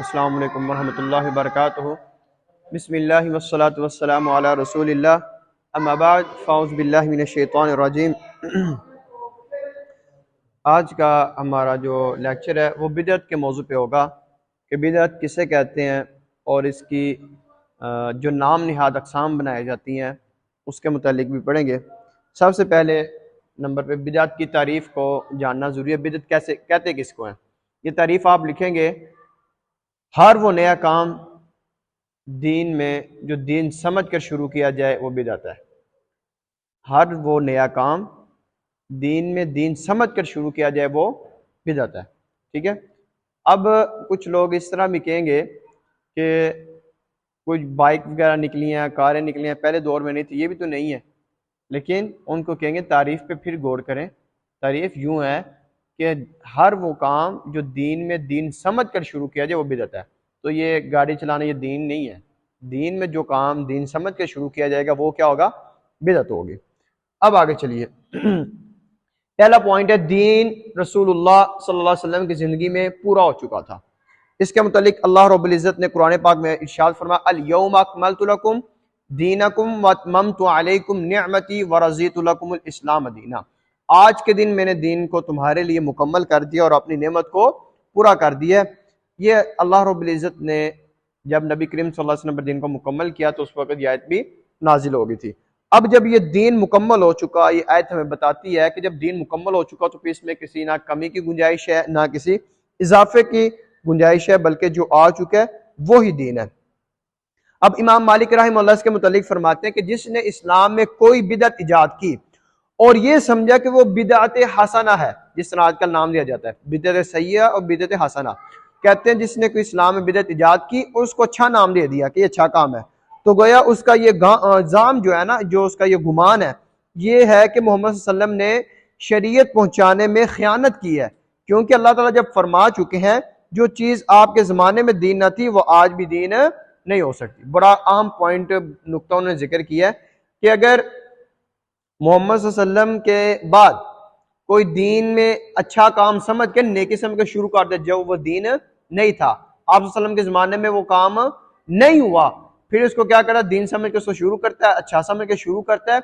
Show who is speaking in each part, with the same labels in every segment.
Speaker 1: السلام علیکم ورحمۃ اللہ وبرکاتہ۔ بسم اللہ والصلاۃ والسلام علی رسول اللہ، اما بعد فاعوذ باللہ من الشیطان الرجیم۔ آج کا ہمارا جو لیکچر ہے وہ بدعت کے موضوع پہ ہوگا کہ بدعت کسے کہتے ہیں اور اس کی جو نام نہاد اقسام بنائی جاتی ہیں اس کے متعلق بھی پڑھیں گے۔ سب سے پہلے نمبر پہ بدعت کی تعریف کو جاننا ضروری ہے۔ بدعت کیسے کہتے کس کو ہیں؟ یہ تعریف آپ لکھیں گے: ہر وہ نیا کام دین میں جو دین سمجھ کر شروع کیا جائے وہ بدعت ہے۔ ہر وہ نیا کام دین میں دین سمجھ کر شروع کیا جائے وہ بدعت ہے، ٹھیک ہے۔ اب کچھ لوگ اس طرح بھی کہیں گے کہ کچھ بائک وغیرہ نکلی ہیں، کاریں نکلی ہیں، پہلے دور میں نہیں تھی، یہ بھی تو نہیں ہے، لیکن ان کو کہیں گے تعریف پہ پھر غور کریں۔ تعریف یوں ہے کہ ہر وہ کام جو دین میں دین سمجھ کر شروع کیا جائے وہ بدعت ہے۔ تو یہ گاڑی چلانا یہ دین نہیں ہے۔ دین میں جو کام دین سمجھ کر شروع کیا جائے گا وہ کیا ہوگا؟ بدعت ہوگی۔ اب آگے چلیے۔ پہلا پوائنٹ ہے، دین رسول اللہ صلی اللہ علیہ وسلم کی زندگی میں پورا ہو چکا تھا۔ اس کے متعلق اللہ رب العزت نے قرآن پاک میں ارشاد فرمایا: الیوم اکملت لکم دینکم واتممت علیکم نعمتی ورضیت لکم الاسلام دینا۔ آج کے دن میں نے دین کو تمہارے لیے مکمل کر دیا اور اپنی نعمت کو پورا کر دیا۔ یہ اللہ رب العزت نے جب نبی کریم صلی اللہ علیہ وسلم پر دین کو مکمل کیا تو اس وقت یہ آیت بھی نازل ہو گئی تھی۔ اب جب یہ دین مکمل ہو چکا، یہ آیت ہمیں بتاتی ہے کہ جب دین مکمل ہو چکا تو پھر اس میں کسی نہ کمی کی گنجائش ہے نہ کسی اضافے کی گنجائش ہے، بلکہ جو آ چکا ہے وہی دین ہے۔ اب امام مالک رحمہ اللہ اس کے متعلق فرماتے ہیں کہ جس نے اسلام میں کوئی بدعت ایجاد کی اور یہ سمجھا کہ وہ بدعت حسنہ ہے، جس طرح آج کل نام لیا جاتا ہے بدعت سیئہ اور بدعت حسنہ، کہتے ہیں جس نے کوئی اسلام میں بدعت ایجاد کی اور اس کو اچھا نام دے دیا کہ یہ اچھا کام ہے، تو گویا اس کا یہ الزام جو ہے نا، جو اس کا یہ گمان ہے، یہ ہے کہ محمد صلی اللہ علیہ وسلم نے شریعت پہنچانے میں خیانت کی ہے، کیونکہ اللہ تعالیٰ جب فرما چکے ہیں جو چیز آپ کے زمانے میں دین نہ تھی وہ آج بھی دین نہیں ہو سکتی۔ بڑا اہم پوائنٹ نقطہ انہوں نے ذکر کیا ہے کہ اگر محمد صلی اللہ علیہ وسلم کے بعد کوئی دین میں اچھا کام سمجھ کے نیکی سمجھ کے شروع کر دے جو وہ دین نہیں تھا، آپ صلی اللہ علیہ وسلم کے زمانے میں وہ کام نہیں ہوا، پھر اس کو کیا کرتا ہے؟ دین سمجھ کے اس کو شروع کرتا ہے، اچھا سمجھ کے شروع کرتا ہے،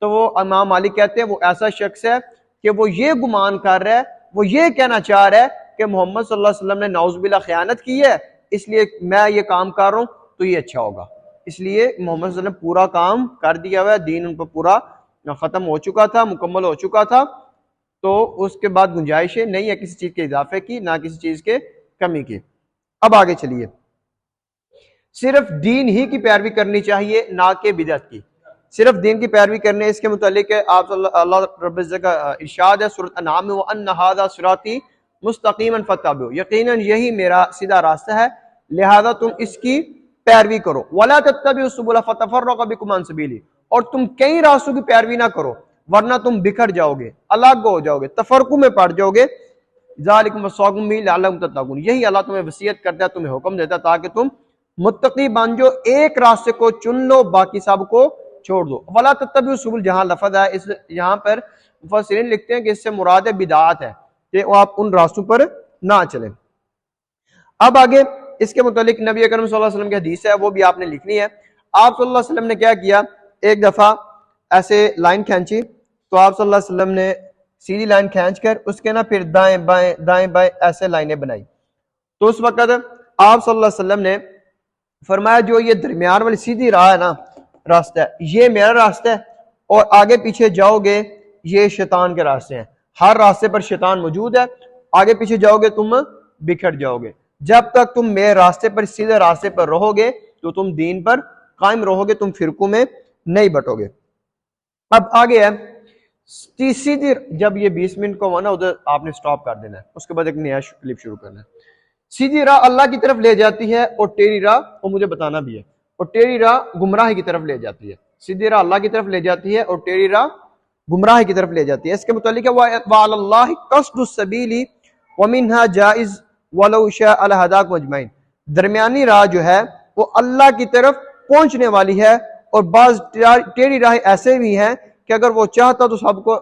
Speaker 1: تو وہ امام مالک کہتے ہیں وہ ایسا شخص ہے کہ وہ یہ گمان کر رہا ہے، وہ یہ کہنا چاہ رہا ہے کہ محمد صلی اللہ علیہ وسلم نے نعوذ باللہ خیانت کی ہے، اس لیے میں یہ کام کر رہا ہوں تو یہ اچھا ہوگا۔ اس لیے محمد صلی اللہ علیہ وسلم نے پورا کام کر دیا ہوا ہے، دین ان پر پورا ختم ہو چکا تھا، مکمل ہو چکا تھا، تو اس کے بعد گنجائشیں نہیں ہے کسی چیز کے اضافے کی نہ کسی چیز کے کمی کی۔ اب آگے چلیے، صرف دین ہی کی پیروی کرنی چاہیے نہ کہ بدعت کی، صرف دین کی پیروی کرنے۔ اس کے متعلق آپ اللہ رب العزت کا ارشاد ہے سورۃ انعام میں: وَأَنَّ هَذَا صِرَاطِي مُسْتَقِيمًا فَاتَّبِعُوهُ، یقیناً یہی میرا سیدھا راستہ ہے لہذا تم اس کی پیروی کرو۔ وَلَا تَتَّبِعُوا السُّبُلَ فَتَفَرَّقَ بِكُمْ عَنْ سَبِيلِهِ، اور تم کئی راستوں کی پیروی نہ کرو ورنہ تم بکھر جاؤ گے، الگ ہو جاؤ گے، تفرقوں میں پڑ جاؤ گے۔ ذَلِكُمْ وَصَّاكُمْ بِهِ لَعَلَّكُمْ تَتَّقُونَ، یہی اللہ تمہیں وصیت کرتا ہے، تمہیں حکم دیتا ہے تاکہ تم متقی بن جو، ایک راستے کو چن لو باقی سب کو چھوڑ دو۔ وَلَا تَتَّبِعُوا السُّبُلَ، جہاں لفظ ہے اس یہاں پر مفسرین لکھتے ہیں کہ اس سے مراد بدعات ہے کہ آپ ان راستوں پر نہ چلیں۔ اب آگے اس کے متعلق نبی اکرم صلی اللہ علیہ وسلم کی حدیث ہے، وہ بھی آپ نے لکھنی ہے۔ آپ صلی اللہ علیہ وسلم نے کیا کیا؟ ایک دفعہ ایسے لائن کھینچی تو آپ صلی اللہ علیہ وسلم نے سیدھی لائن کھینچ کر اس کے نا پھر دائیں بائیں دائیں بائیں ایسے لائنیں بنائی، تو اس وقت آپ صلی اللہ علیہ وسلم نے فرمایا جو یہ درمیان والی سیدھی راہ ہے نا، راستہ ہے، یہ میرا راستہ ہے، اور آگے پیچھے جاؤ گے یہ شیطان کے راستے ہیں، ہر راستے پر شیطان موجود ہے، آگے پیچھے جاؤ گے تم بکھر جاؤ گے، جب تک تم میرے راستے پر سیدھے راستے پر رہو گے تو تم دین پر قائم رہو گے، تم فرقوں میں نہیں بٹو گے۔ اب آگے ہے سیدھی، جب یہ 20 منٹ کو ہوا نا ادھر آپ نے سٹاپ کر دینا ہے، اس کے بعد ایک نیا کلپ شروع کرنا ہے۔ سیدھی راہ اللہ کی طرف لے جاتی ہے اور ٹیڑھی راہ، اور مجھے بتانا بھی ہے، اور ٹیڑھی راہ گمراہی کی طرف لے جاتی ہے۔ سیدھی راہ اللہ کی طرف لے جاتی ہے اور ٹیڑھی راہ گمراہی کی طرف لے جاتی ہے۔ اس کے متعلق ہے وَعَلَى اللَّهِ قَصْدُ السَّبِيلِ وَمِنْهَا جَائِزٌ وَلَوْ شَاءَ لَهَدَاكُمْ أَجْمَعِينَ، درمیانی راہ جو ہے وہ اللہ کی طرف پہنچنے والی ہے، اور بعض ٹیڑھی راہ ایسے بھی ہیں کہ اگر وہ چاہتا تو سب کو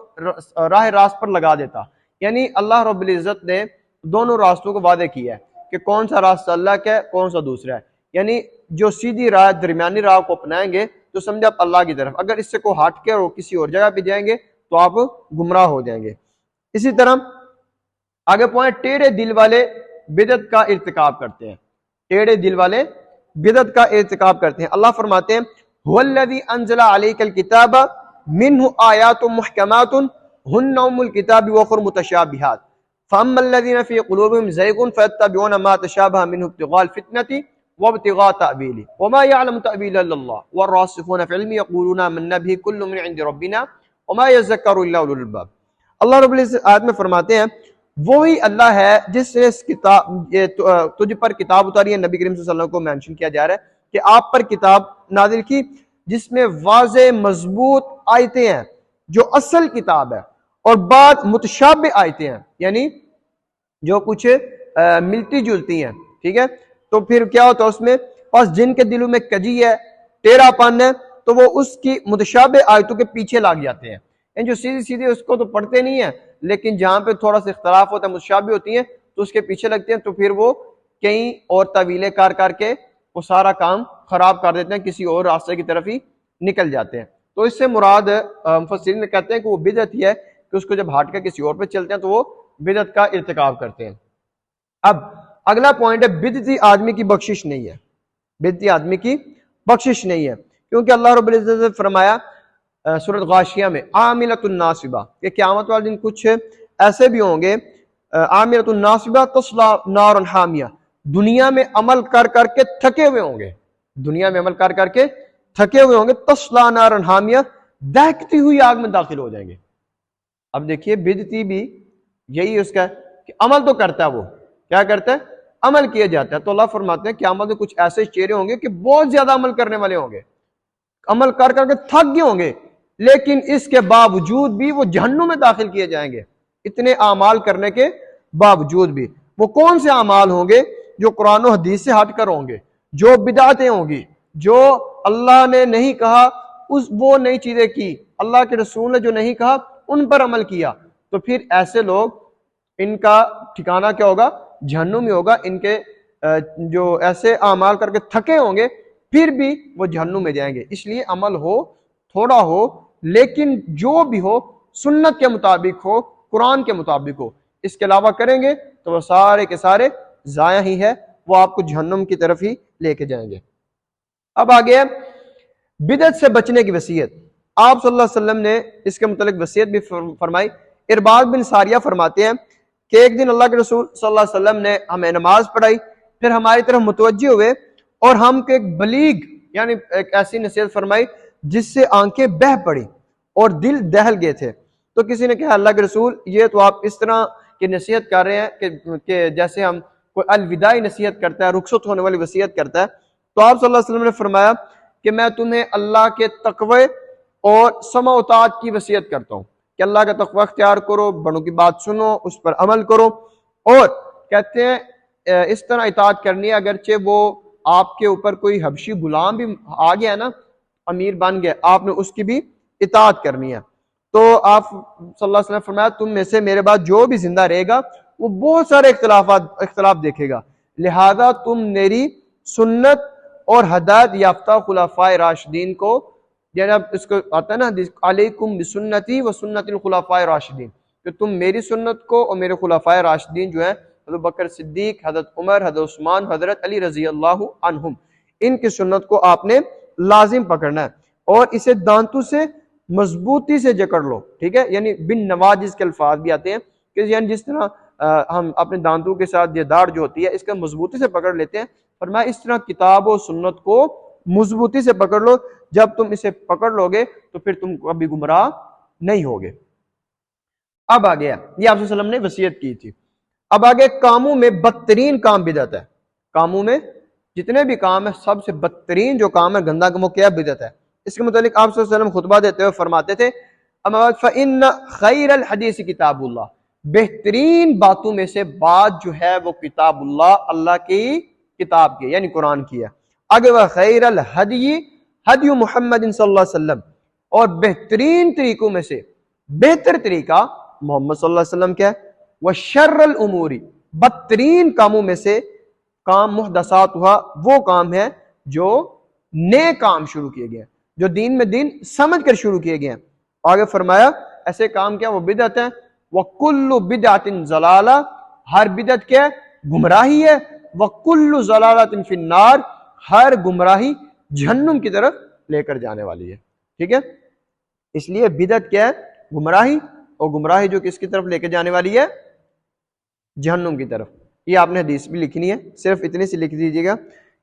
Speaker 1: راہ راست پر لگا دیتا۔ یعنی اللہ رب العزت نے دونوں راستوں کو وعدے کیا ہے کہ کون سا راستہ اللہ کا ہے کون سا دوسرا ہے. یعنی جو سیدھی راہ درمیانی راہ کو اپنائیں گے تو سمجھے آپ اللہ کی طرف، اگر اس سے کو ہٹ کے اور کسی اور جگہ پہ جائیں گے تو آپ گمراہ ہو جائیں گے. اسی طرح آگے پوائنٹ ٹیڑھے دل والے بدعت کا ارتکاب کرتے ہیں. ٹیڑھے دل والے بدعت کا ارتکاب کرتے ہیں. اللہ فرماتے ہیں هو الذی انزل علیک الکتاب منہ آیات محکمات ہن ام الکتاب وخر متشابہات فاما الذین فی قلوبہم زیغ فیتبعون ما تشابہ منہ ابتغاء الفتنة وابتغاء تأویلہ وما یعلم تأویلہ الا اللہ والراسخون فی العلم یقولون آمنا به کل من عند ربنا وما یذکر الا اولو الالباب. اللہ رب العزت آیت میں فرماتے ہیں وہی اللہ ہے جس نے اس کتاب تجھ پر کتاب اتاری ہے. نبی کریم صلی اللہ علیہ وسلم کو مینشن کیا جا رہا ہے کہ آپ پر کتاب نازل کی جس میں واضح مضبوط آیتیں ہیں جو اصل کتاب ہے، اور بعد متشابہ آیتیں ہیں یعنی جو کچھ ملتی جلتی ہیں. ٹھیک ہے، تو پھر کیا ہوتا ہے اس میں پس جن کے دلوں میں کجی ہے ٹیڑھا پن ہے تو وہ اس کی متشابہ آیتوں کے پیچھے لگ جاتے ہیں. یعنی جو سیدھی سیدھی اس کو تو پڑھتے نہیں ہیں لیکن جہاں پہ تھوڑا سا اختلاف ہوتا ہے متشابہ ہوتی ہیں تو اس کے پیچھے لگتے ہیں، تو پھر وہ کئی اور طویلیں کر کے وہ سارا کام خراب کر دیتے ہیں، کسی اور راستے کی طرف ہی نکل جاتے ہیں. تو اس سے مراد مفسرین نے کہتے ہیں کہ وہ بدعت ہی ہے کہ اس کو جب ہٹ کر کسی اور پہ چلتے ہیں تو وہ بدعت کا ارتکاب کرتے ہیں. اب اگلا پوائنٹ ہے بدعتی آدمی کی بخشش نہیں ہے. بدعتی آدمی کی بخشش نہیں ہے کیونکہ اللہ رب العزت نے فرمایا سورۃ غاشیہ میں عاملۃ الناصبہ کہ قیامت والے دن کچھ ایسے بھی ہوں گے عاملۃ الناصبہ تصلی نارا حامیہ، دنیا میں عمل کر کے تھکے ہوئے ہوں گے، دنیا میں عمل کر کے تھکے ہوئے ہوں گے، تصلی نارا حامیہ دہکتی ہوئی آگ میں داخل ہو جائیں گے. اب دیکھیے بدعتی بھی یہی اس کا ہے کہ عمل تو کرتا ہے، وہ کیا کرتا ہے عمل کیا جاتا ہے. تو اللہ فرماتے ہیں قیامت میں کچھ ایسے چہرے ہوں گے کہ بہت زیادہ عمل کرنے والے ہوں گے، عمل کر کے تھک گئے ہوں گے، لیکن اس کے باوجود بھی وہ جہنم میں داخل کیے جائیں گے اتنے اعمال کرنے کے باوجود بھی. وہ کون سے اعمال ہوں گے؟ جو قرآن و حدیث سے ہٹ کر ہوں گے، جو بدعتیں ہوں گی، جو اللہ نے نہیں کہا وہ نئی چیزیں کی، اللہ کے رسول نے جو نہیں کہا ان پر عمل کیا. تو پھر ایسے لوگ ان کا ٹھکانہ کیا ہوگا؟ جہنم ہی ہوگا. ان کے جو ایسے اعمال کر کے تھکے ہوں گے پھر بھی وہ جہنم میں جائیں گے. اس لیے عمل ہو تھوڑا ہو لیکن جو بھی ہو سنت کے مطابق ہو، قرآن کے مطابق ہو. اس کے علاوہ کریں گے تو وہ سارے کے سارے ضائع ہی ہے، وہ آپ کو جہنم کی طرف ہی لے کے جائیں گے. اب آگے بدعت سے بچنے کی وصیت. آپ صلی اللہ علیہ وسلم نے اس کے متعلق وصیت بھی فرمائی. ارباض بن ساریہ فرماتے ہیں کہ ایک دن اللہ کے رسول صلی اللہ علیہ وسلم نے ہمیں نماز پڑھائی، پھر ہماری طرف متوجہ ہوئے اور ہم کو ایک بلیغ یعنی ایک ایسی نصیحت فرمائی جس سے آنکھیں بہہ پڑی اور دل دہل گئے تھے. تو کسی نے کہا اللہ کے رسول یہ تو آپ اس طرح کی نصیحت کر رہے ہیں کہ جیسے ہم کوئی الوداعی نصیحت کرتا ہے، رخصت ہونے والی وصیت کرتا ہے. تو آپ صلی اللہ علیہ وسلم نے فرمایا کہ میں تمہیں اللہ کے تقوی اور سمع و طاعت کی وصیت کرتا ہوں کہ اللہ کا تقوی اختیار کرو، بڑوں کی بات سنو، اس پر عمل کرو. اور کہتے ہیں اس طرح اطاعت کرنی ہے اگرچہ وہ آپ کے اوپر کوئی حبشی غلام بھی آ گیا نا، امیر بن گیا، آپ نے اس کی بھی اطاعت کرنی ہے. تو آپ صلی اللہ علیہ وسلم نے فرمایا تم میں سے میرے بعد جو بھی زندہ رہے گا وہ بہت سارے اختلاف دیکھے گا، لہذا تم میری سنت اور ہدایت یافتہ خلفائے راشدین کو، جناب اس کو آتا ہے نا علیکم بسنتی و سنت الخلفائے راشدین، کہ تم میری سنت کو اور میرے خلفائے راشدین جو ہیں حضرت بکر صدیق، حضرت عمر، حضرت عثمان، حضرت علی رضی اللہ عنہم، ان کی سنت کو آپ نے لازم پکڑنا ہے اور اسے دانتوں سے مضبوطی سے جکڑ لو. ٹھیک ہے، یعنی بن نواجز کے الفاظ بھی آتے ہیں کہ یعنی جس طرح ہم اپنے دانتوں کے ساتھ یہ داڑھ جو ہوتی ہے اس کا مضبوطی سے پکڑ لیتے ہیں، فرمایا اس طرح کتاب و سنت کو مضبوطی سے پکڑ لو. جب تم اسے پکڑ لو گے تو پھر تم کبھی گمراہ نہیں ہوگے. اب آگے یہ آپ صلی اللہ علیہ وسلم نے وصیت کی تھی. اب آگے کاموں میں بدترین کام بدعت ہے. کاموں میں جتنے بھی کام ہیں سب سے بدترین جو کام ہے گندا کام وہ کیا بدعت ہے. اس کے متعلق آپ صلی اللہ علیہ وسلم خطبہ دیتے ہوئے فرماتے تھے فَإِنَّ خَيْرَ الْحَدِيثِ کتاب اللہ، بہترین باتوں میں سے بات جو ہے وہ کتاب اللہ، اللہ کی کتاب کی یعنی قرآن کی ہے. آگے وَخَيْرَ الْحَدِيِ حدی محمد صلی اللہ علیہ وسلم، اور بہترین طریقوں میں سے بہتر طریقہ محمد صلی اللہ علیہ وسلم کیا ہے. وَشَرَّ الْأُمُورِ، بدترین کاموں میں سے کام محدثات ہوا وہ کام ہے جو نئے کام شروع کیے گئے ہیں، جو دین میں دین سمجھ کر شروع کیے گئے ہیں. آگے فرمایا ایسے کام کیا وہ بدعت ہے. وَكُلُّ بِدْعَةٍ ضَلَالَةٍ، ہر بدعت کیا ہے گمراہی ہے. وَكُلُّ ضَلَالَةٍ فِي النَّارِ، ہر گمراہی جہنم کی طرف لے کر جانے والی ہے. ٹھیک ہے، اس لیے بدعت کیا ہے گمراہی، اور گمراہی جو کس کی طرف لے کے جانے والی ہے جہنم کی طرف. یہ آپ نے حدیث بھی لکھنی ہے، صرف اتنی سی لکھ دیجیے گا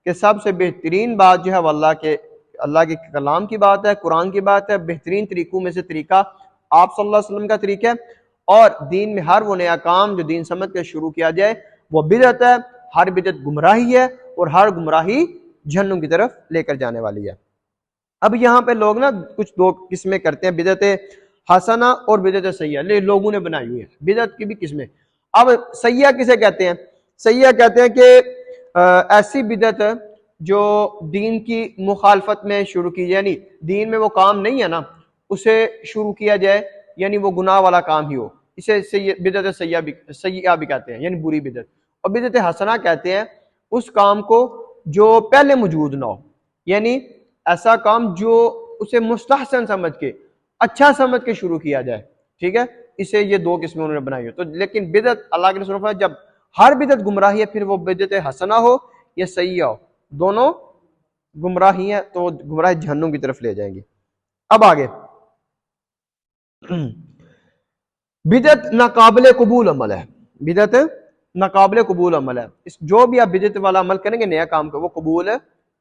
Speaker 1: کہ سب سے بہترین بات جو ہے وہ اللہ کے کلام کی بات ہے، قرآن کی بات ہے. بہترین طریقوں میں سے طریقہ آپ صلی اللہ علیہ وسلم کا طریقہ ہے. اور دین میں ہر وہ نیا کام جو دین سمجھ کے شروع کیا جائے وہ بدعت ہے. ہر بدعت گمراہی ہے، اور ہر گمراہی جہنم کی طرف لے کر جانے والی ہے. اب یہاں پہ لوگ نا کچھ دو قسمیں کرتے ہیں، بدعت حسنہ اور بدعت سیئہ. لوگوں نے بنائی ہوئی ہے بدعت کی بھی قسمیں. اب سیئہ کسے کہتے ہیں؟ سیئہ کہتے ہیں کہ ایسی بدعت جو دین کی مخالفت میں شروع کی جائے، یعنی دین میں وہ کام نہیں ہے نا اسے شروع کیا جائے، یعنی وہ گناہ والا کام ہی ہو، اسے بدعت سیئہ بھی کہتے ہیں، یعنی بری بدعت. اور بدعت حسنہ کہتے ہیں اس کام کو جو پہلے موجود نہ ہو، یعنی ایسا کام جو اسے مستحسن سمجھ کے اچھا سمجھ کے شروع کیا جائے. ٹھیک ہے، اسے یہ دو قسمیں انہوں نے بنائی ہو. تو لیکن بدعت اللہ کے رسول فرمایا جب ہر بدعت گمراہی ہے، پھر وہ بدعت حسنہ ہو یا سیئہ ہو، دونوں گمراہی ہیں تو گمراہی جہنم کی طرف لے جائیں گی. اب آگے بدعت ناقابل قبول عمل ہے. بدعت ناقابل قبول عمل ہے. جو بھی آپ بدعت والا عمل کریں گے نیا کام کو وہ قبول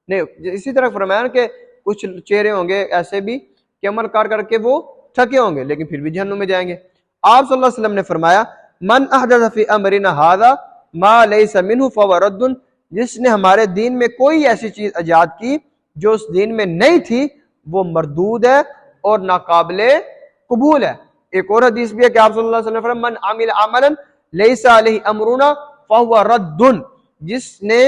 Speaker 1: نہیں. اسی طرح فرمایا کہ کچھ چہرے ہوں گے ایسے بھی کہ عمل کر کے وہ تھکے ہوں گے لیکن پھر بھی جہنم میں جائیں گے. آپ صلی اللہ علیہ وسلم نے فرمایا من احدث فی امرنا ھذا ما لیس منہ فہو رد، جس نے ہمارے دین میں کوئی ایسی چیز ایجاد کی جو اس دین میں نہیں تھی وہ مردود ہے اور ناقابل قبول ہے. ایک اور حدیث بھی ہے کہ آپ صلی اللہ علیہ وسلم نے فرمایا من عمل عملا لیس علیہ امرنا فہو رد، جس نے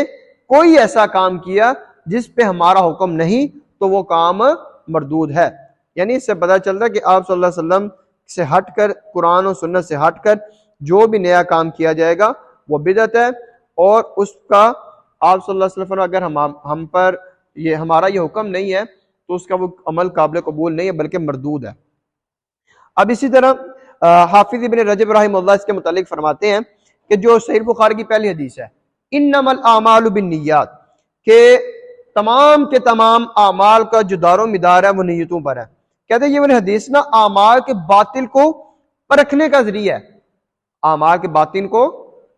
Speaker 1: کوئی ایسا کام کیا جس پہ ہمارا حکم نہیں تو وہ کام مردود ہے. یعنی اس سے پتہ چلتا ہے کہ آپ صلی اللہ علیہ وسلم سے ہٹ کر، قرآن و سنت سے ہٹ کر جو بھی نیا کام کیا جائے گا وہ بدعت ہے، اور اس کا آپ صلی اللہ علیہ وسلم اگر ہم پر ہمارا یہ حکم نہیں ہے تو اس کا وہ عمل قابل قبول نہیں ہے بلکہ مردود ہے. اب اسی طرح حافظ ابن رجب رحمہ اللہ اس کے متعلق فرماتے ہیں کہ جو صحیح بخاری کی پہلی حدیث ہے انما الاعمال بالنیات، کہ تمام کے تمام اعمال کا جو دار و مدار ہے وہ نیتوں پر ہے. کہتے ہیں یہ والی حدیث نا اعمال کے باطل کو پرکھنے کا ذریعہ ہے. اعمال کے باطن کو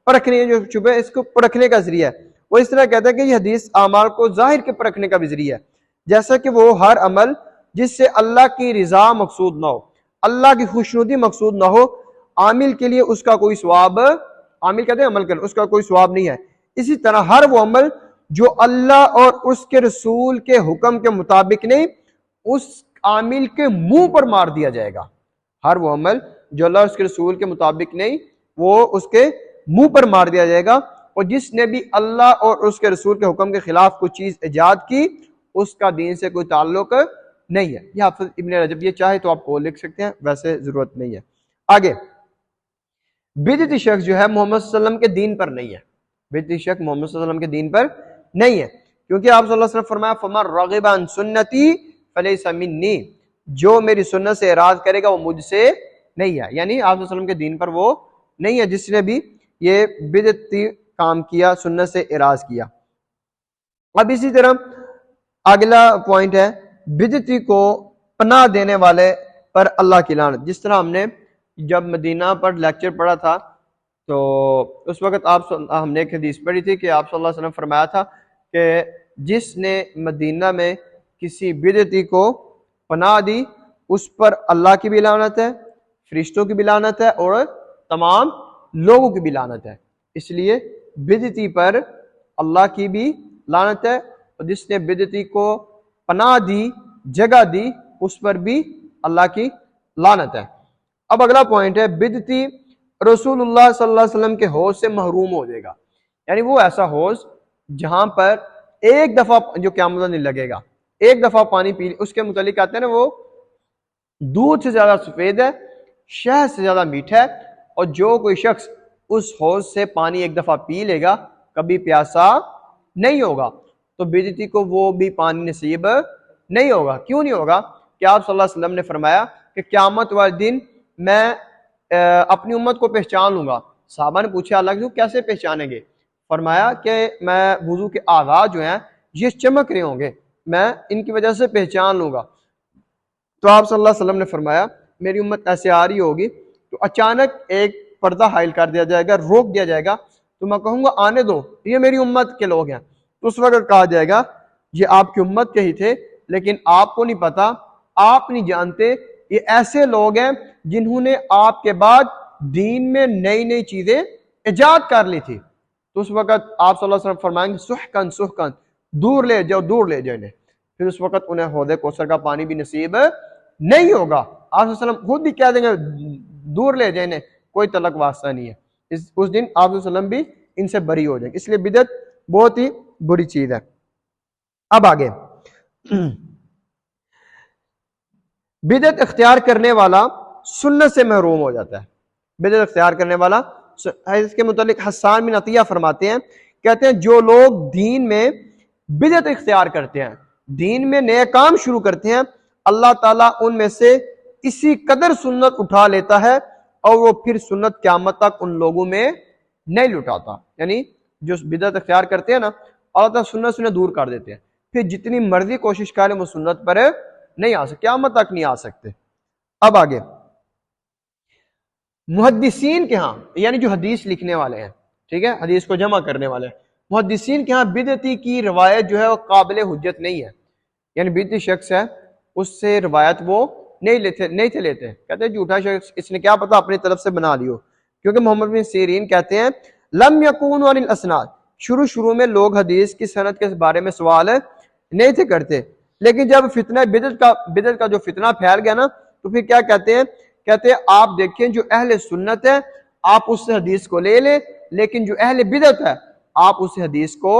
Speaker 1: پرکھنے، جو شبہ اس کو پرکھنے کا ذریعہ ہے. وہ اس طرح کہتا ہے کہ یہ حدیث اعمال کو ظاہر کے پرکھنے کا بھی ذریعہ ہے، جیسا کہ وہ ہر عمل جس سے اللہ کی رضا مقصود نہ ہو، اللہ کی خوشنودی مقصود نہ ہو، عامل کے لیے اس کا کوئی ثواب، عامل کہتے ہیں عمل کرنا، اس کا کوئی ثواب نہیں ہے. اسی طرح ہر وہ عمل جو اللہ اور اس کے رسول کے حکم کے مطابق نہیں، اس عامل کے منہ پر مار دیا جائے گا. ہر وہ عمل جو اللہ اور اس کے رسول کے مطابق نہیں وہ اس کے منہ پر مار دیا جائے گا. اور جس نے بھی اللہ اور اس کے رسول کے حکم کے خلاف کوئی چیز ایجاد کی اس کا دین سے کوئی تعلق نہیں ہے. یہ حافظ ابن رجب، یہ چاہے تو آپ کو لکھ سکتے ہیں، ویسے ضرورت نہیں ہے. آگے بدعتی شخص جو ہے محمد صلی اللہ علیہ وسلم کے دین پر نہیں ہے. بدعتی شخص محمد صلی اللہ علیہ وسلم کے دین پر نہیں ہے، کیونکہ آپ صلی اللہ علیہ وسلم فرمایا فمن رغب عن سنتی فلیس منی، جو میری سنت سے اعراض کرے گا وہ مجھ سے نہیں ہے. یعنی آپ صلی اللہ علیہ وسلم کے دین پر وہ نہیں ہے جس نے بھی یہ بدعتی کام کیا، سنت سے اعراض کیا. اب اسی طرح اگلا پوائنٹ ہے بدعتی کو پناہ دینے والے پر اللہ کی لعنت. جس طرح ہم نے جب مدینہ پر لیکچر پڑھا تھا تو اس وقت ہم نے ایک حدیث پڑھی تھی کہ آپ صلی اللہ علیہ وسلم فرمایا تھا کہ جس نے مدینہ میں کسی بدعتی کو پناہ دی اس پر اللہ کی بھی لعنت ہے، فرشتوں کی بھی لعنت ہے اور تمام لوگوں کی بھی لعنت ہے. اس لیے بدعتی پر اللہ کی بھی لعنت ہے، اور جس نے بدعتی کو پناہ دی، جگہ دی، اس پر بھی اللہ کی لعنت ہے. اب اگلا پوائنٹ ہے بدعتی رسول اللہ صلی اللہ علیہ وسلم کے حوض سے محروم ہو جائے گا. یعنی وہ ایسا حوض جہاں پر ایک دفعہ جو قیامت نہیں لگے گا، ایک دفعہ پانی پی، اس کے متعلق آتے ہیں نا وہ دودھ سے زیادہ سفید ہے، شہد سے زیادہ میٹھا ہے، اور جو کوئی شخص اس حوض سے پانی ایک دفعہ پی لے گا کبھی پیاسا نہیں ہوگا. تو بدعتی کو وہ بھی پانی نصیب نہیں ہوگا. کیوں نہیں ہوگا؟ کہ آپ صلی اللہ علیہ وسلم نے فرمایا کہ قیامت والے دن میں اپنی امت کو پہچان لوں گا. صحابہ نے پوچھا اللہ کے کیسے پہچانیں گے؟ فرمایا کہ میں وضو کے آغاز جو ہیں یہ چمک رہے ہوں گے، میں ان کی وجہ سے پہچان لوں گا. تو آپ صلی اللہ علیہ وسلم نے فرمایا میری امت ایسے آ رہی ہوگی تو اچانک ایک پردہ حائل کر دیا جائے گا، روک دیا جائے گا، تو میں کہوں گا آنے دو، یہ میری امت کے لوگ ہیں. تو اس وقت کہا جائے گا یہ آپ کی امت کے ہی تھے، لیکن آپ کو نہیں پتا، آپ نہیں جانتے یہ ایسے لوگ ہیں جنہوں نے آپ کے بعد دین میں نئی نئی چیزیں ایجاد کر لی تھی. تو اس وقت آپ صلی اللہ علیہ وسلم فرمائیں گے سحقن سحقن، دور لے جاؤ، دور لے جاؤ انہیں. پھر اس وقت انہیں حوض کوثر کا پانی بھی نصیب نہیں ہوگا. آپ صلی اللہ علیہ وسلم خود بھی کہہ دیں گے دور لے جائیں انہیں، کوئی تعلق واسطہ نہیں ہے. اس دن آپ صلی اللہ علیہ وسلم بھی ان سے بری ہو جائیں گے. اس لیے بدعت بہت ہی بری چیز ہے. اب آگے بدعت اختیار کرنے والا سنت سے محروم ہو جاتا ہے. بدعت اختیار کرنے والا، اس کے متعلق حسان بن عطیہ فرماتے ہیں، کہتے ہیں جو لوگ دین میں بدعت اختیار کرتے ہیں، دین میں نئے کام شروع کرتے ہیں، اللہ تعالیٰ ان میں سے اسی قدر سنت اٹھا لیتا ہے اور وہ پھر سنت قیامت تک ان لوگوں میں نہیں لٹاتا. یعنی جو بدعت اختیار کرتے ہیں نا، اللہ تعالیٰ سنت سے دور کر دیتے ہیں، پھر جتنی مرضی کوشش کریں وہ سنت پر نہیں آ سکتے، قیامت تک نہیں آ سکتے. اب آگے محدثین کے ہاں، یعنی جو حدیث لکھنے والے ہیں، ٹھیک ہے، حدیث کو جمع کرنے والے ہیں، محدثین کے ہاں بدعتی کی روایت جو ہے وہ قابل حجت نہیں ہے. یعنی بدعتی شخص ہے اس سے روایت وہ نہیں تھے لیتے، کہتے ہیں جھوٹا شخص، اس نے کیا پتا اپنی طرف سے بنا لیو. کیونکہ محمد بن سیرین کہتے ہیں لم یکون عن الاسناد، شروع میں لوگ حدیث کی سند کے بارے میں سوال نہیں تھے کرتے، لیکن جب فتنہ بدعت کا جو فتنہ پھیل گیا نا، تو پھر کیا کہتے ہیں آپ دیکھیں جو اہل سنت ہے آپ اس سے حدیث کو لے لیں، لیکن جو اہل بدعت ہے آپ اس حدیث کو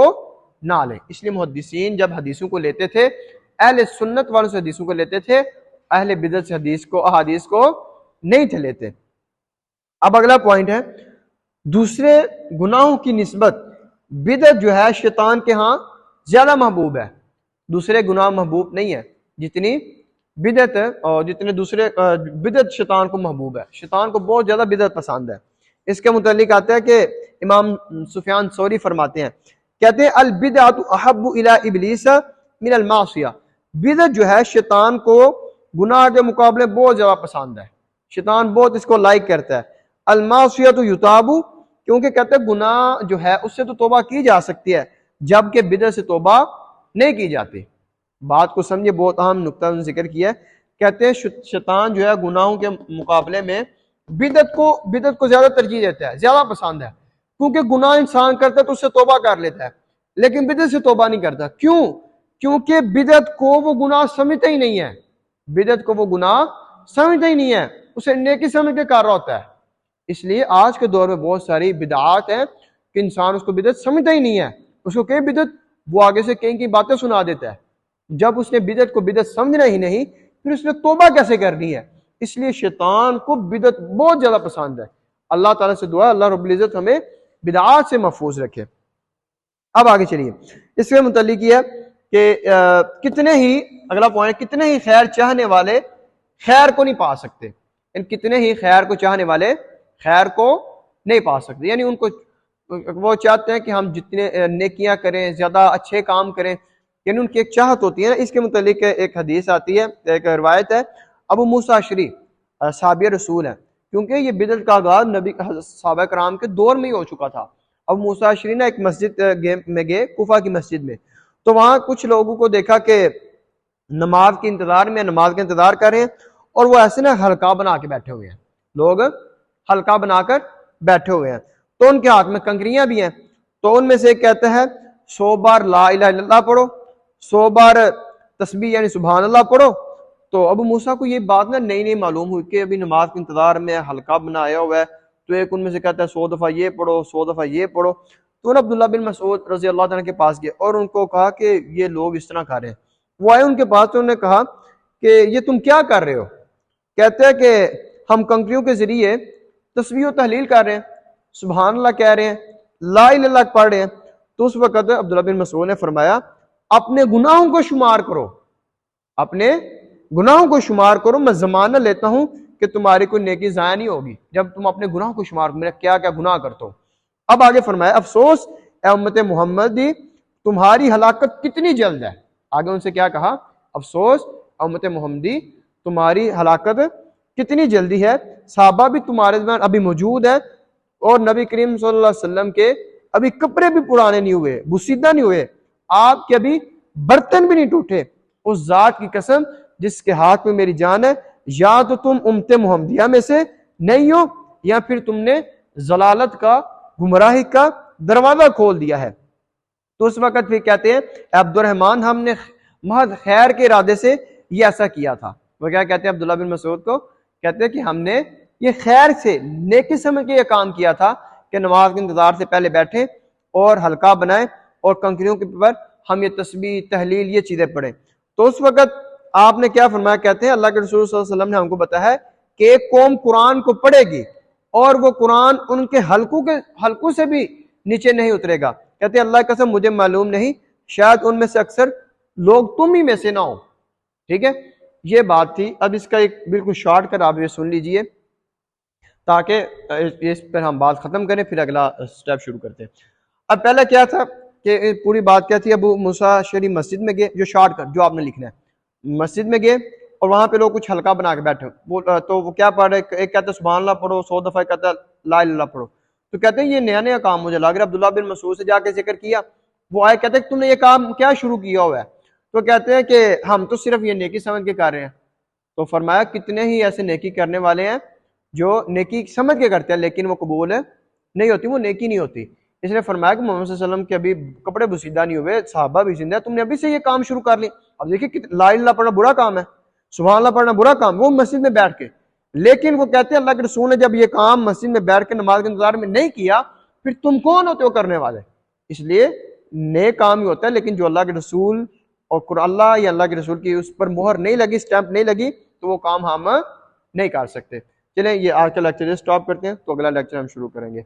Speaker 1: نہ لیں. اس لیے محدثین جب حدیثوں کو لیتے تھے اہل سنت والوں سے حدیثوں کو لیتے تھے، اہل بدعت سے احادیث کو نہیں تھے لیتے. اب اگلا پوائنٹ ہے دوسرے گناہوں کی نسبت بدعت جو ہے شیطان کے ہاں زیادہ محبوب ہے. دوسرے گناہ محبوب نہیں ہے جتنی بدعت ہے، اور جتنے دوسرے بدعت شیطان کو محبوب ہے. شیطان کو بہت زیادہ بدعت پسند ہے. اس کے متعلق آتا ہے کہ امام سفیان ثوری فرماتے ہیں، کہتے ہیں البدعۃ احب الی ابلیس من المعصیہ، بدعت جو ہے شیطان کو گناہ کے مقابلے بہت زیادہ پسند ہے، شیطان بہت اس کو لائک کرتا ہے. المعصیۃ یتاب، کیونکہ کہتے ہیں گناہ جو ہے اس سے تو توبہ کی جا سکتی ہے جبکہ بدعت سے توبہ نہیں کی جاتی. بات کو سمجھے، بہت اہم نقطہ ذکر کیا ہے. کہتے ہیں شیطان جو ہے گناہوں کے مقابلے میں بدعت کو زیادہ ترجیح دیتا ہے، زیادہ پسند ہے، کیونکہ گناہ انسان کرتا ہے تو اس سے توبہ کر لیتا ہے، لیکن بدعت سے توبہ نہیں کرتا. کیوں؟ کیونکہ بدعت کو وہ گناہ سمجھتا ہی نہیں ہے، بدعت کو وہ گناہ سمجھتا ہی نہیں ہے، اسے نیکی سمجھ کے کر رہا ہوتا ہے. اس لیے آج کے دور میں بہت ساری بدعات ہیں کہ انسان اس کو بدعت سمجھتا ہی نہیں ہے، اس کو کئی بدعت وہ آگے سے کئی باتیں سنا دیتا ہے. جب اس نے بدعت کو بدعت سمجھنا ہی نہیں پھر اس نے توبہ کیسے کرنی ہے؟ اس لیے شیطان کو بدعت بہت زیادہ پسند ہے. اللہ تعالیٰ سے دعا اللہ رب العزت ہمیں بدعات سے محفوظ رکھے. اب آگے چلیے، اس کے متعلق یہ ہے کہ کتنے ہی، اگلا پوائنٹ، کتنے ہی خیر چاہنے والے خیر کو نہیں پا سکتے. کتنے ہی خیر کو چاہنے والے خیر کو نہیں پا سکتے. یعنی ان کو وہ چاہتے ہیں کہ ہم جتنے نیکیاں کریں، زیادہ اچھے کام کریں، یعنی ان کی ایک چاہت ہوتی ہے. اس کے متعلق ایک حدیث آتی ہے، ایک روایت ہے، ابو موسیٰ اشعری صحابی رسول ہیں، کیونکہ یہ بدعت کا آغاز نبی صحابہ کرام کے دور میں ہی ہو چکا تھا. ابو موسیٰ اشعری نے ایک مسجد میں گئے، کوفہ کی مسجد میں، تو وہاں کچھ لوگوں کو دیکھا کہ نماز کے انتظار کر رہے ہیں، اور وہ ایسے نا حلقہ بنا کے بیٹھے ہوئے ہیں، لوگ حلقہ بنا کر بیٹھے ہوئے ہیں، تو ان کے ہاتھ میں کنکریاں بھی ہیں. تو ان میں سے ایک کہتا ہے 100 بار لا الہ الا اللہ پڑھو، 100 بار تسبیح یعنی سبحان اللہ پڑھو. تو ابو موسیٰ کو یہ بات نا نئی معلوم ہوئی کہ ابھی نماز کے انتظار میں حلقہ بنایا ہوا ہے. تو ایک ان میں سے کہتا ہے 100 دفعہ یہ پڑھو، 100 دفعہ یہ پڑھو. تو انہوں نے عبداللہ بن مسعود رضی اللہ عنہ کے پاس گئے اور ان کو کہا کہ یہ لوگ اس طرح کر رہے ہیں. وہ آئے ان کے پاس تو انہوں نے کہا کہ یہ تم کیا کر رہے ہو؟ کہتے ہیں کہ ہم کنکریوں کے ذریعے تسبیح و تحلیل کر رہے ہیں، سبحان اللہ کہہ رہے ہیں، لا الہ الا اللہ پڑھ رہے ہیں. تو اس وقت عبداللہ بن مسعود نے فرمایا اپنے گناہوں کو شمار کرو، اپنے گناہوں کو شمار کرو، میں ضمانت لیتا ہوں کہ تمہاری کوئی نیکی ضائع نہیں ہوگی جب تم اپنے گناہوں کو شمار کرو، میرا کیا کیا گناہ کرتا ہوں۔ اب آگے فرمایا افسوس اے امت محمدی تمہاری ہلاکت کتنی جلد ہے۔ آگے ان سے کیا کہا؟ افسوس امت محمدی تمہاری ہلاکت کتنی جلدی ہے، صحابہ بھی تمہارے درمیان ابھی موجود ہے اور نبی کریم صلی اللہ علیہ وسلم کے ابھی کپڑے بھی پرانے نہیں ہوئے، بوسیدہ نہیں ہوئے، آپ کے ابھی برتن بھی نہیں ٹوٹے، اس ذات کی قسم جس کے ہاتھ میں میری جان ہے، یا تو تم امت محمدیہ میں سے نہیں ہو یا پھر تم نے ضلالت کا، گمراہی کا دروازہ کھول دیا ہے۔ تو اس وقت پھر کہتے ہیں عبد الرحمن ہم نے محض خیر کے ارادے سے یہ ایسا کیا تھا۔ وہ کیا کہتے ہیں عبداللہ بن مسعود کو؟ کہتے ہیں کہ ہم نے یہ خیر سے نیکی سمجھ کے یہ کام کیا تھا کہ نماز کے انتظار سے پہلے بیٹھیں اور حلقہ بنائیں اور کنکریوں کے اوپر ہم یہ تسبیح تحلیل یہ چیزیں پڑھیں۔ تو اس وقت آپ نے کیا فرمایا؟ کہتے ہیں اللہ کے رسول صلی اللہ علیہ وسلم نے ہم کو بتایا ہے کہ ایک قوم قرآن کو پڑھے گی اور وہ قرآن ان کے حلقوں سے بھی نیچے نہیں اترے گا۔ کہتے ہیں اللہ کی قسم مجھے معلوم نہیں، شاید ان میں سے اکثر لوگ تم ہی میں سے نہ ہو۔ ٹھیک ہے، یہ بات تھی۔ اب اس کا ایک بالکل شارٹ کر آپ یہ سن لیجئے تاکہ اس پر ہم بات ختم کریں، پھر اگلا سٹیپ شروع کرتے ہیں۔ اب پہلا کیا تھا کہ پوری بات کیا تھی؟ ابو موسیٰ شری مسجد میں گئے، جو شارٹ کٹ جو آپ نے لکھنا ہے، مسجد میں گئے اور وہاں پہ لوگ کچھ حلقہ بنا کے بیٹھے، تو وہ کیا پڑھ رہے؟ ایک کہتے ہیں سبحان اللہ پڑھو 100 دفعہ، کہتا ہے لا الہ الا اللہ پڑھو۔ تو کہتے ہیں یہ نیا نیا کام مجھے لگ رہا ہے۔ عبداللہ بن مسعود سے جا کے ذکر کیا، وہ آئے کہتے ہیں کہ تم نے یہ کام کیا شروع کیا ہوا ہے؟ تو کہتے ہیں کہ ہم تو صرف یہ نیکی سمجھ کے کر رہے ہیں۔ تو فرمایا کتنے ہی ایسے نیکی کرنے والے ہیں جو نیکی سمجھ کے کرتے ہیں لیکن وہ قبول نہیں ہوتی، وہ نیکی نہیں ہوتی۔ اس لیے فرمایا کہ محمد صلی اللہ علیہ وسلم کے ابھی کپڑے بسیدہ نہیں ہوئے، صحابہ بھی زندہ ہے، تم نے ابھی سے یہ کام شروع کر لی۔ اب دیکھیں لا الہ الا اللہ پڑھنا برا کام ہے، سبحان اللہ پڑھنا برا کام، وہ مسجد میں بیٹھ کے، لیکن وہ کہتے ہیں اللہ کے رسول نے جب یہ کام مسجد میں بیٹھ کے نماز کے انتظار میں نہیں کیا، پھر تم کون ہوتے ہو کرنے والے؟ اس لیے نیک کام ہی ہوتا ہے، لیکن جو اللہ کے رسول اور اللہ یا اللہ کے رسول کی اس پر مہر نہیں لگی، سٹیمپ نہیں لگی، تو وہ کام ہم نہیں کر سکتے۔ چلیں یہ آج کا لیکچر اسٹاپ کرتے ہیں، تو اگلا لیکچر ہم شروع کریں گے۔